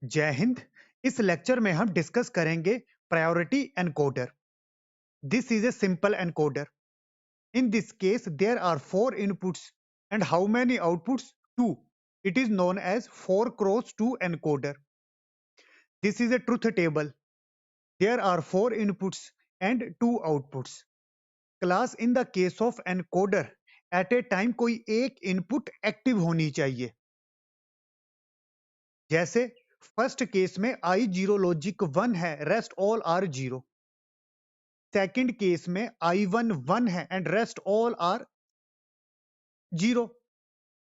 जय हिंद। इस लेक्चर में हम डिस्कस करेंगे priority encoder. This is a simple encoder. In this case there are 4 inputs and how many outputs? 2. It is known as 4 cross 2 encoder. This is a truth table. There are 4 inputs and 2 outputs. Class, in the case of encoder, at a time कोई एक input active होनी चाहिए। जैसे first case में I0 logic 1 है, rest all are 0। Second case में I1 1 है and rest all are 0।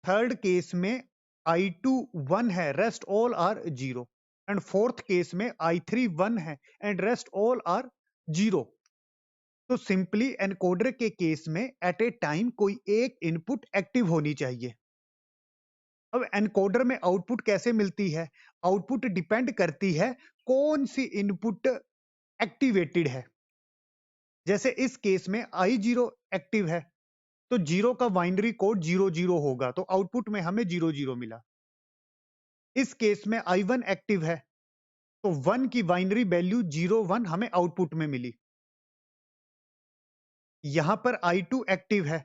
Third case में I2 1 है, rest all are 0। And fourth case में I3 1 है एंड रेस्ट ऑल आर 0। तो सिंपली एनकोडर के केस में एट ए टाइम कोई एक इनपुट एक्टिव होनी चाहिए। अब एनकोडर में आउटपुट कैसे मिलती है? आउटपुट डिपेंड करती है कौन सी इनपुट एक्टिवेटेड है। जैसे इस केस में I0 एक्टिव है तो 0 का बाइनरी कोड 00 होगा, तो आउटपुट में हमें 00 मिला। इस केस में I1 एक्टिव है तो 1 की बाइनरी वैल्यू 01 हमें आउटपुट में मिली। यहां पर I2 एक्टिव है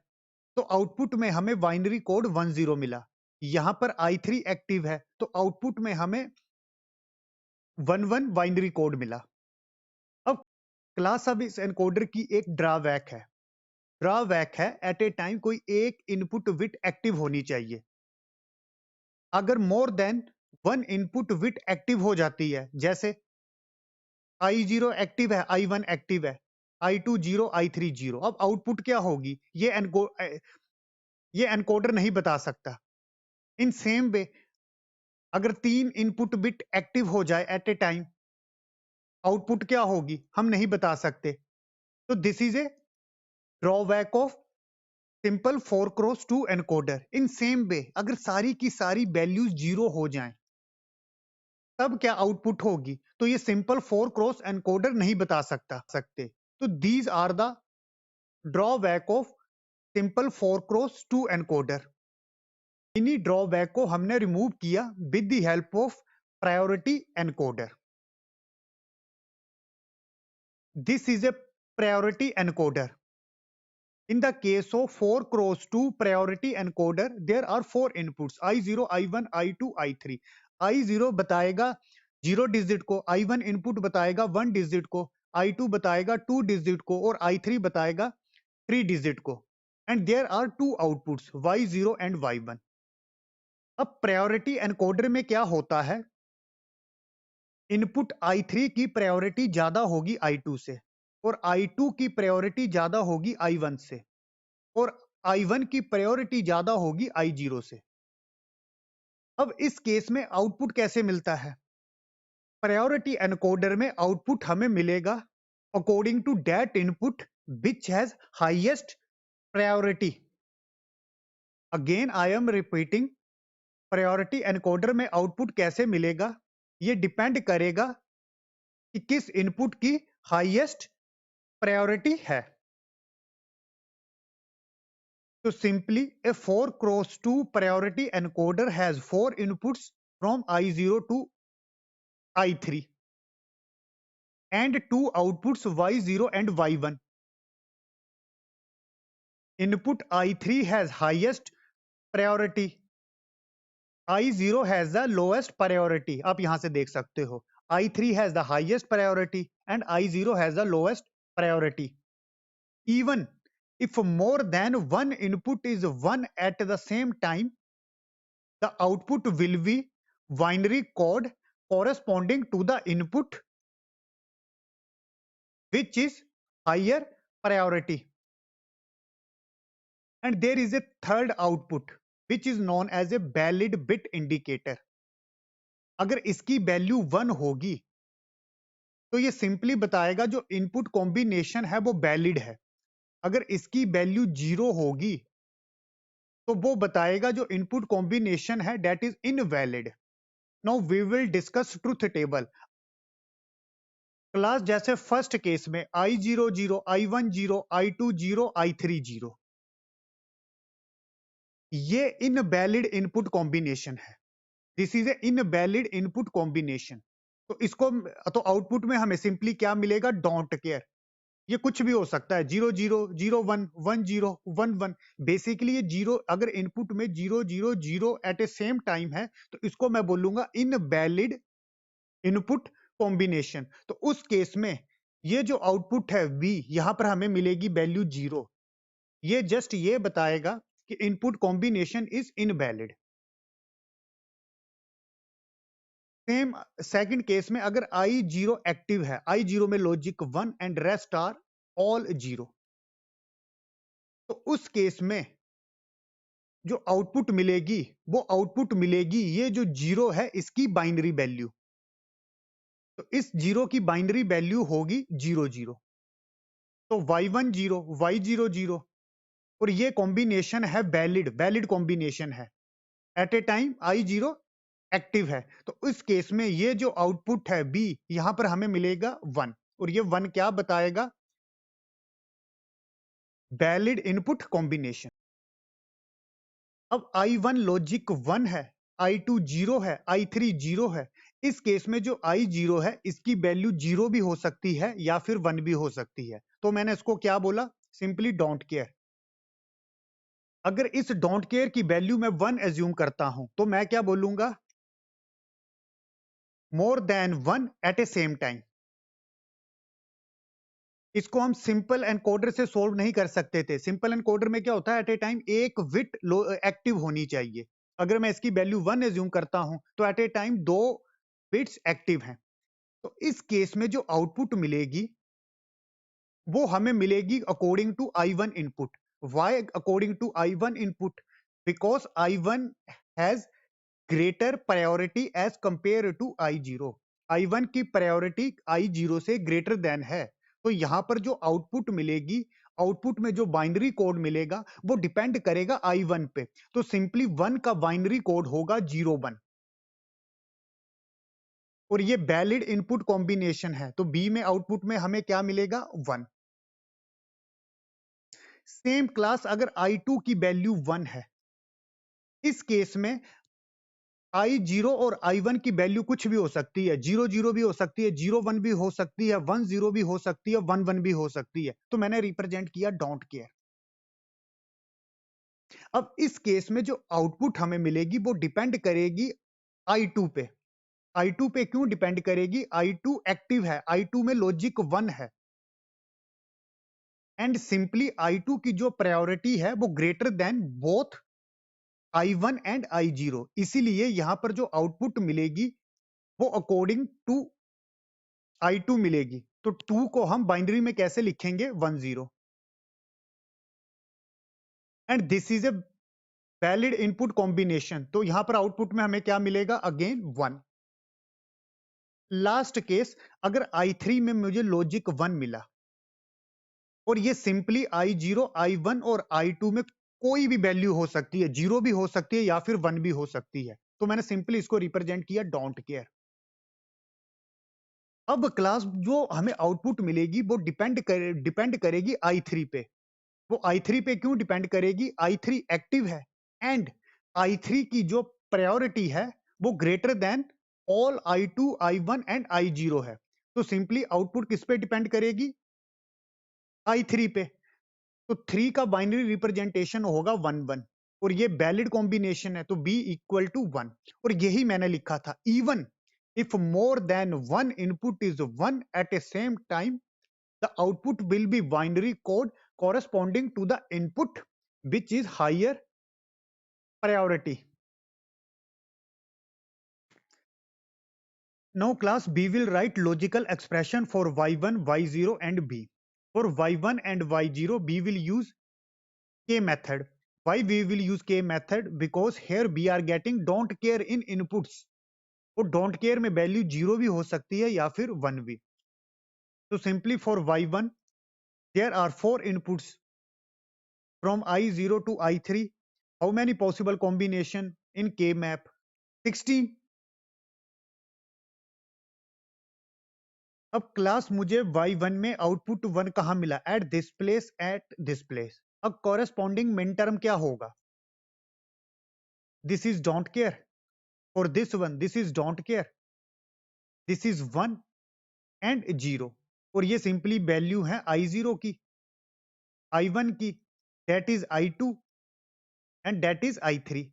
तो आउटपुट में हमें बाइनरी कोड 10 मिला। यहां पर I3 एक्टिव है तो आउटपुट में हमें 11 बाइनरी कोड मिला। अब क्लास, अब इस एनकोडर की एक ड्रॉबैक है। ड्रॉबैक है एट ए टाइम कोई एक इनपुट बिट एक्टिव होनी चाहिए। अगर मोर देन 1 इनपुट बिट एक्टिव हो जाती है, जैसे I0 एक्टिव है, I1 एक्टिव है, I2 0, I3 0, अब आउटपुट क्या होगी ये एनकोडर नहीं बता सकता। इन सेम वे अगर 3 इनपुट बिट एक्टिव हो जाए एट ए टाइम, आउटपुट क्या होगी हम नहीं बता सकते। तो this is A drawback of simple 4 cross 2 encoder. In same way अगर सारी की सारी वैल्यूज 0 हो जाएं तब क्या आउटपुट होगी? तो ये सिंपल 4 क्रॉस एनकोडर नहीं बता सकते। तो these are the drawback of simple 4 cross 2 encoder. इन्हीं ड्रॉबैक को हमने रिमूव किया with the help of priority encoder. This is a priority encoder. In the case of 4 cross 2 priority encoder, there are 4 inputs I0, I1, I2, I3। I0 बताएगा 0 digit को, I1 input बताएगा 1 digit को, I2 बताएगा 2 digit को और I3 बताएगा 3 digit को। And there are 2 outputs Y0 and Y1। अब प्रायोरिटी एनकोडर में क्या होता है? इनपुट I3 की प्रायोरिटी ज्यादा होगी I2 से और I2 की प्रायोरिटी ज्यादा होगी I1 से और I1 की प्रायोरिटी ज्यादा होगी I0 से। अब इस केस में आउटपुट कैसे मिलता है? प्रायोरिटी एनकोडर में आउटपुट हमें मिलेगा according to that input which has highest priority. Again I am repeating, priority encoder में आउटपुट कैसे मिलेगा? ये डिपेंड करेगा कि किस इनपुट की हाईएस्ट प्रायोरिटी है। So simply a 4 cross 2 priority encoder has 4 inputs from I0 to I3 and 2 outputs Y0 and Y1. Input I3 has highest priority. I0 has the lowest priority. आप यहां से देख सकते हो I3 has the highest priority and I0 has the lowest priority. Even if more than one input is 1 at the same time, the output will be binary code corresponding to the input which is higher priority. And there is a third output which is known as a valid bit indicator. अगर इसकी value 1 होगी तो ये simply बताएगा जो input combination है वो valid है। अगर इसकी वैल्यू 0 होगी तो वो बताएगा जो इनपुट कॉम्बिनेशन है that is invalid. Now we will discuss truth table. Class, जैसे फर्स्ट केस में I0 0, I1 0, I2 0, I3 0, ये इनवैलिड इनपुट कॉम्बिनेशन है। This is A invalid input combination. तो इसको तो आउटपुट में हमें सिंपली क्या मिलेगा, डोंट केयर। ये कुछ भी हो सकता है, 0 0 0 1 1 0 1 1। बेसिकली ये जीरो, अगर इनपुट में 0 0 0 एट ए सेम टाइम है तो इसको मैं बोलूंगा इनवैलिड इनपुट कॉम्बिनेशन। तो उस केस में ये जो आउटपुट है V, यहां पर हमें मिलेगी वैल्यू 0। ये जस्ट ये बताएगा कि input combination is invalid. Same second case में अगर I0 एक्टिव है, I0 में logic 1 and rest are all 0, तो उस केस में जो आउटपुट मिलेगी वो आउटपुट मिलेगी ये जो 0 है इसकी बाइनरी वैल्यू। तो इस 0 की बाइनरी वैल्यू होगी 0 0। तो Y1 0 Y0 0, और ये कॉम्बिनेशन है वैलिड, वैलिड कॉम्बिनेशन है। At a time I0 active है, तो इस केस में ये जो आउटपुट है B, यहां पर हमें मिलेगा 1, और ये 1 क्या बताएगा, वैलिड इनपुट कॉम्बिनेशन। अब I1 लॉजिक 1 है, I2 0 है, I3 0 है। इस केस में जो I0 है इसकी वैल्यू 0 भी हो सकती है या फिर 1 भी हो सकती है। तो मैंने इसको क्या बोला, सिंपली डोंट केयर। अगर इस डोंट केयर की वैल्यू मैं 1 एज्यूम करता हूं तो मैं क्या बोलूंगा, मोर than 1 at a same time. इसको हम सिंपल एनकोडर से सोल्व नहीं कर सकते थे। सिंपल एनकोडर में क्या होता है, एट ए टाइम एक बिट एक्टिव होनी चाहिए। अगर मैं इसकी वैल्यू 1 एज्यूम करता हूं तो at a time 2 bits active हैं। तो इस केस में जो आउटपुट मिलेगी वो हमें मिलेगी according to I1 input. Why according to I1 input? Because I1 has greater priority as compare to I0। I1 की प्रायोरिटी I0 से ग्रेटर देन है। तो यहां पर जो आउटपुट मिलेगी, आउटपुट में जो बाइनरी कोड मिलेगा वो डिपेंड करेगा I1 पे। तो सिंपली 1 का बाइनरी कोड होगा 0 1, और ये वैलिड इनपुट कॉम्बिनेशन है। तो बी में आउटपुट में हमें क्या मिलेगा, 1। सेम क्लास अगर I2 की वैल्यू 1 है, इस केस में I0 और I1 की वैल्यू कुछ भी हो सकती है, 0 0 भी हो सकती है, 0 1 भी हो सकती है, 1 0 भी हो सकती है, 1 1 भी हो सकती है। तो मैंने रिप्रेजेंट किया डोंट केयर। अब इस केस में जो आउटपुट हमें मिलेगी वो डिपेंड करेगी I2 पे। I2 पे क्यों डिपेंड करेगी, I2 एक्टिव है, I2 में लॉजिक 1 है, एंड सिंपली I2 की जो प्रायोरिटी है वो greater than both I1 and I0। इसीलिए यहां पर जो आउटपुट मिलेगी वो अकॉर्डिंग टू I2 मिलेगी। तो 2 को हम बाइनरी में कैसे लिखेंगे, 1 0। And this is a valid input combination. तो यहां पर आउटपुट में हमें क्या मिलेगा, अगेन 1। लास्ट केस, अगर I3 में मुझे लॉजिक 1 मिला और ये सिंपली I0 I1 और I2 में कोई भी वैल्यू हो सकती है, 0 भी हो सकती है या फिर 1 भी हो सकती है। तो मैंने सिंपली इसको रिप्रेजेंट किया डोंट केयर। अब क्लास जो हमें आउटपुट मिलेगी वो डिपेंड करेगी I3 पे। वो I3 पे क्यों डिपेंड करेगी, I3 एक्टिव है, एंड I3 की जो प्रायोरिटी है वो greater than all I2 I1 and I0 है। तो सिंपली आउटपुट किस पे डिपेंड करेगी, I3 पे। तो 3 का बाइनरी रिप्रेजेंटेशन होगा 1 1, और ये वैलिड कॉम्बिनेशन है, तो B इक्वल टू 1। और यही मैंने लिखा था, even if more than 1 input is 1 at a same time, the output will be binary code corresponding to the input which is higher priority. Now class, B will write logical expression for y1 y0 and B. For y1 and y0 B will use K method. Why we will use K method, because here we are getting don't care in inputs, और don't care में value 0 भी हो सकती है या फिर 1 भी। तो simply for y1 there are 4 inputs from I0 to I3. How many possible combination in K map, 16। अब क्लास मुझे y1 में आउटपुट 1 कहां मिला, at this place, at this place. अब कॉरेस्पॉन्डिंग मिन टर्म क्या होगा, this is don't care. For this one, this is don't care. This is 1 and 0. और ये सिंपली वैल्यू है I0 की, I1 की, that is I2 and that is I3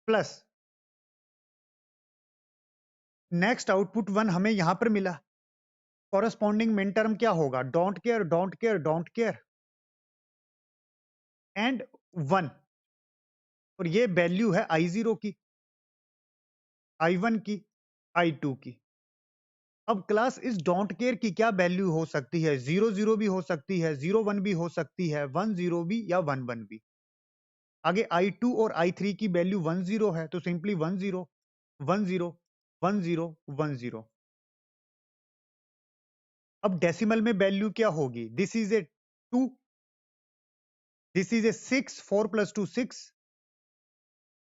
plus next output 1 हमें यहां पर मिला। कॉरेस्पॉन्डिंग मिन टर्म क्या होगा? Don't care, don't care, don't care and 1। और ये वैल्यू है I0 की, I1 की, I2 की। अब क्लास इस डोंट केयर की क्या वैल्यू हो सकती है? 0 0 भी हो सकती है, 0 1 भी हो सकती है, 1 0 भी या 1 1 भी। आगे I2 और I3 की वैल्यू 1 0 है तो सिंपली 1 0 1 0 1 0 1 0। अब डेसिमल में वैल्यू क्या होगी? This is A 2, this is A 6, 4 + 2 6,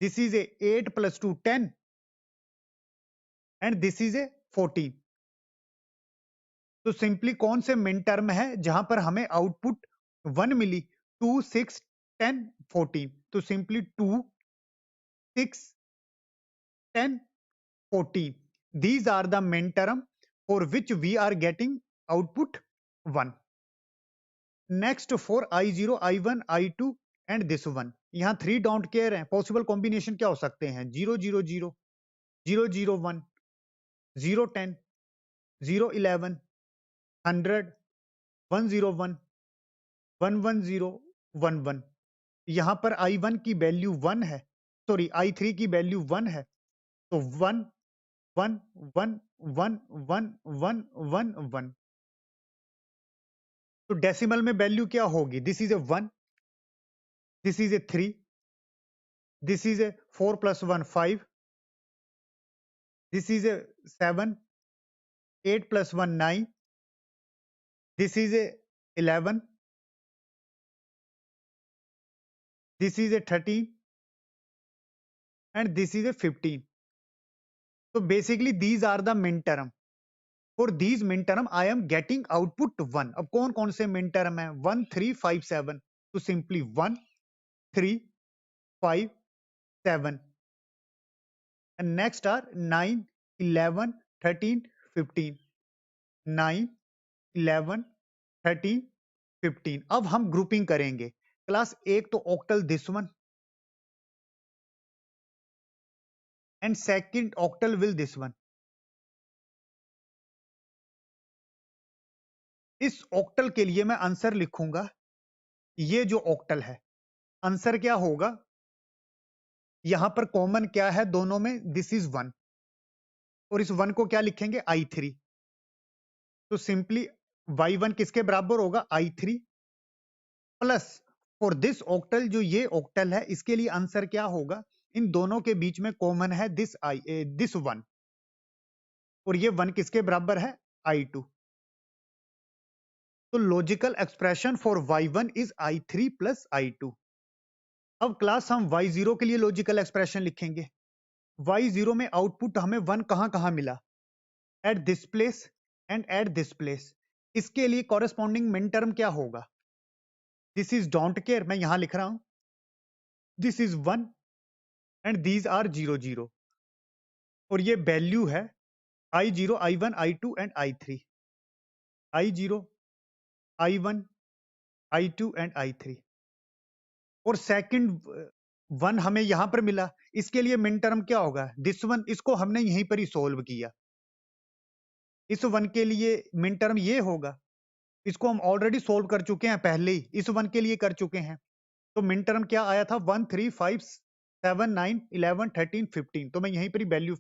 this is A 8 + 2 10 and this is ए 14। तो सिंपली कौन से मिन टर्म है जहां पर हमें आउटपुट 1 मिली? 2 6 10 14। तो simply 2 6 10 14, these are the min term for which we are getting output 1। next for I0 I1 I2 and this one, यहाँ 3 don't care हैं। पॉसिबल कॉम्बिनेशन क्या हो सकते हैं? 0 0 0 0 0 1 0 10 0 11 100 1 0 1 1 1 0 1 1। यहाँ पर I1 की वैल्यू 1 है, सॉरी I3 की वैल्यू 1 है, तो 1 1 1 1 1 1 1 1। तो डेसिमल में वैल्यू क्या होगी? This is a 1, this is a 3, this is a 4 + 1 5, this is a 7, 8 + 1 9, this is a 11, this is a 13 and this is a 15। तो basically these are the min term. For these min term I am getting output 1। अब कौन कौन से min term है? 1 3 5 7। तो simply 1 3 5 7 and next are 9 11 13 15, 9 11 13 15। अब हम grouping करेंगे क्लास। एक तो octal this one and second octal will this one. इस ऑक्टल के लिए मैं आंसर लिखूंगा, ये जो ऑक्टल है आंसर क्या होगा? यहां पर कॉमन क्या है दोनों में? दिस इज 1 और इस 1 को क्या लिखेंगे? I3। तो सिंपली Y1 किसके बराबर होगा? I3 plus for this octal, जो ये ऑक्टल है इसके लिए आंसर क्या होगा? इन दोनों के बीच में कॉमन है दिस 1 और ये 1 किसके बराबर है? I2। तो logical expression for Y1 is I3 + I2। अब क्लास हम Y0 के लिए लॉजिकल एक्सप्रेशन लिखेंगे। Y0 में आउटपुट हमें 1 कहां कहां मिला? At this place and at this place. इसके लिए कॉरेस्पॉन्डिंग मिन टर्म क्या होगा? दिस इज डोंट केयर, मैं यहां लिख रहा हूं, this is 1 and these are 0 0। और ये वैल्यू है I0 I1 I2 and I3। I0 I1 I2 and I3। और सेकंड 1 हमें यहां पर मिला, इसके लिए मिन टर्म क्या होगा? This one. इसको हमने यहीं पर ही सोल्व किया। इस 1 के लिए मिन टर्म ये होगा, इसको हम ऑलरेडी सोल्व कर चुके हैं पहले ही, इस 1 के लिए कर चुके हैं। तो मिन टर्म क्या आया था? 1 3 5 7 9 11 13 15। तो मैं यहीं पर ही वैल्यू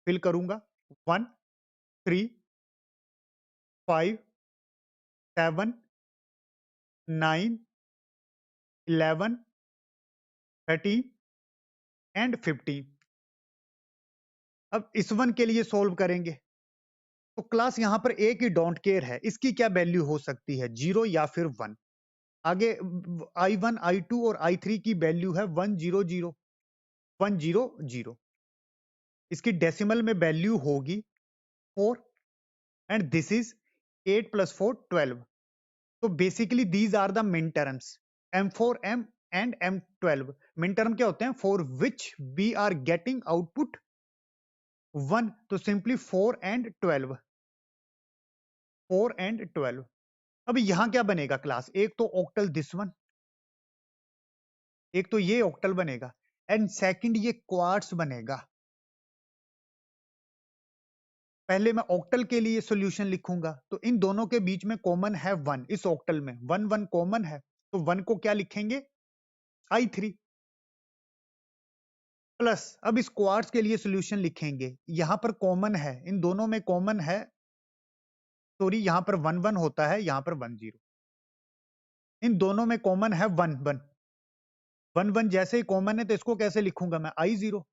फिल करूंगा, 1 3 5 7 9 11 13 एंड 15। अब इस 1 के लिए सोल्व करेंगे तो क्लास यहां पर एक ही डोंट केयर है, इसकी क्या वैल्यू हो सकती है? 0 या फिर 1। आगे I1 I2 और I3 की वैल्यू है 1 0 0 1 0 0। इसकी डेसिमल में वैल्यू होगी 4 एंड दिस इज 8 + 4 12। तो basically these are the min terms M4 M and M12। Min term क्या होते हैं? For which we are getting output 1, तो सिंपली 4 एंड 12, 4 एंड 12। अब यहां क्या बनेगा क्लास, एक तो ऑक्टल दिस वन, एक तो ये ऑक्टल बनेगा, एंड सेकंड ये क्वार्ट्स बनेगा। पहले मैं ऑक्टल के लिए सॉल्यूशन लिखूंगा, तो इन दोनों के बीच में कॉमन है 1, इस ऑक्टल में 1 1 कॉमन है, तो 1 को क्या लिखेंगे, I3 प्लस। अब इस क्वार्ट्स के लिए सॉल्यूशन लिखेंगे, यहां पर कॉमन है, इन दोनों में कॉमन है, सॉरी यहां पर 1 1 होता है, यहां पर 1 0, इन दोनों में कॉमन है 1 1, 1 1 जैसे ही कॉमन है तो इसको कैसे लिखूंगा मैं, I0।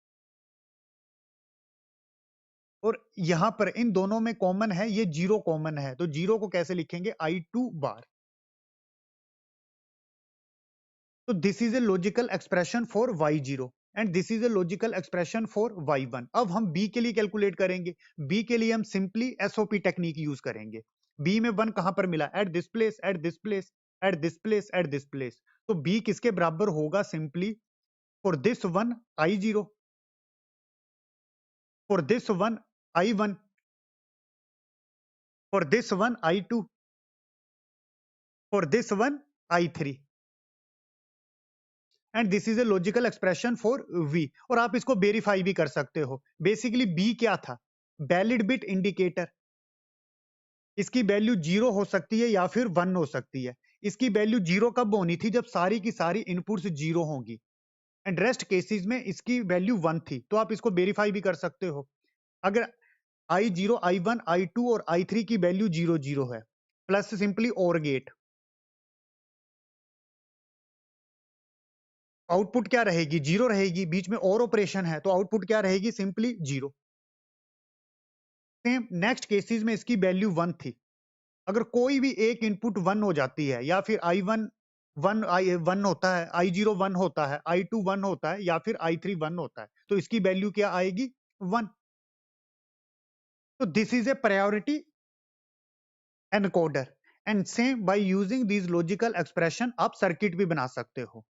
और यहां पर इन दोनों में कॉमन है, ये 0 कॉमन है, तो 0 को कैसे लिखेंगे, I2 बार। तो this is a logical expression for y0 and this is a logical expression for y1। अब हम b के लिए कैलकुलेट करेंगे, b के लिए हम सिंपली एसओपी टेक्निक यूज करेंगे। b में 1 कहां पर मिला, at this place, at this place, at this place, at this place, तो b किसके बराबर होगा, simply for this one I0, for this one I1, for this one I2, for this one I3, and this is a logical expression for v। और आप इसको verify भी कर सकते हो। बेसिकली b क्या था, वैलिड बिट इंडिकेटर, इसकी वैल्यू 0 हो सकती है या फिर 1 हो सकती है। इसकी वैल्यू 0 कब होनी थी, जब सारी की सारी इनपुट्स 0 होंगी, एंड रेस्ट केसेस में इसकी वैल्यू 1 थी। तो आप इसको वेरीफाई भी कर सकते हो। अगर I0, I1, I2 और I3 की वैल्यू 0 0 है, प्लस सिंपली और गेट, आउटपुट क्या रहेगी, 0 रहेगी, बीच में और ऑपरेशन है तो आउटपुट क्या रहेगी, सिंपली 0। सेम नेक्स्ट केसेस में इसकी वैल्यू 1 थी, अगर कोई भी एक इनपुट 1 हो जाती है, या फिर I1 1 होता है, I0 1 होता है, I2 1 होता है, या फिर I3 1 होता है, तो इसकी वैल्यू क्या आएगी, 1। तो this is a priority encoder, and same by using these logical expression आप सर्किट भी बना सकते हो।